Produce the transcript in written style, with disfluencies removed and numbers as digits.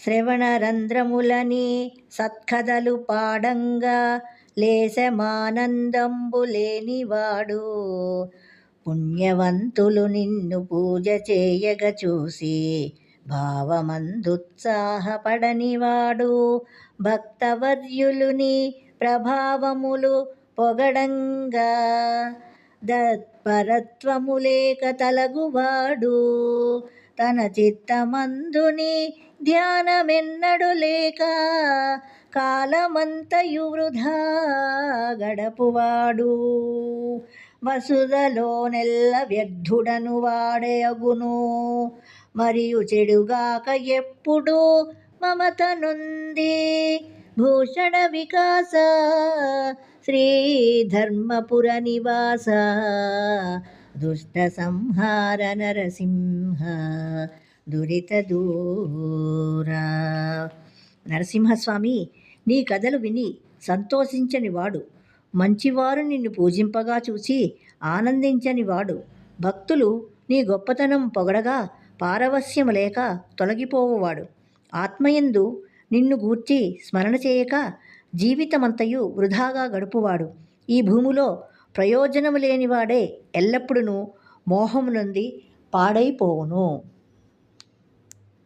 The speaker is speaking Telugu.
శ్రవణరంధ్రములని సత్కథలు పాడంగా లేశమానందంబు లేనివాడు. పుణ్యవంతులు నిన్ను పూజ చేయగ చూసి భావమందుత్సాహపడనివాడు. భక్తవర్యులుని ప్రభావములు పొగడంగా దత్పరత్వము లేక తలగువాడు. తన చిత్తమందుని ధ్యానమెన్నడు లేక కాలమంతయు వృధా గడపువాడు. వసుధలో నెల్ల వ్యర్థుడను వాడే అగును, మరియు చెడుగాక ఎప్పుడు మమత నొంది. భూషణ వికాస శ్రీ ధర్మపుర నివాస దుష్ట సంహార నరసింహ దురిత దూరా. నరసింహస్వామి, నీ కథలు విని సంతోషించని వాడు, మంచివారు నిన్ను పూజింపగా చూసి ఆనందించని వాడు, భక్తులు నీ గొప్పతనం పొగడగా పారవస్యము లేక తొలగిపోవువాడు, ఆత్మయందు నిన్ను గూర్చి స్మరణ చేయక జీవితమంతయు వృధాగా గడుపువాడు, ఈ భూమిలో ప్రయోజనము లేనివాడే ఎల్లప్పుడూ మోహము నొంది పాడైపోవును.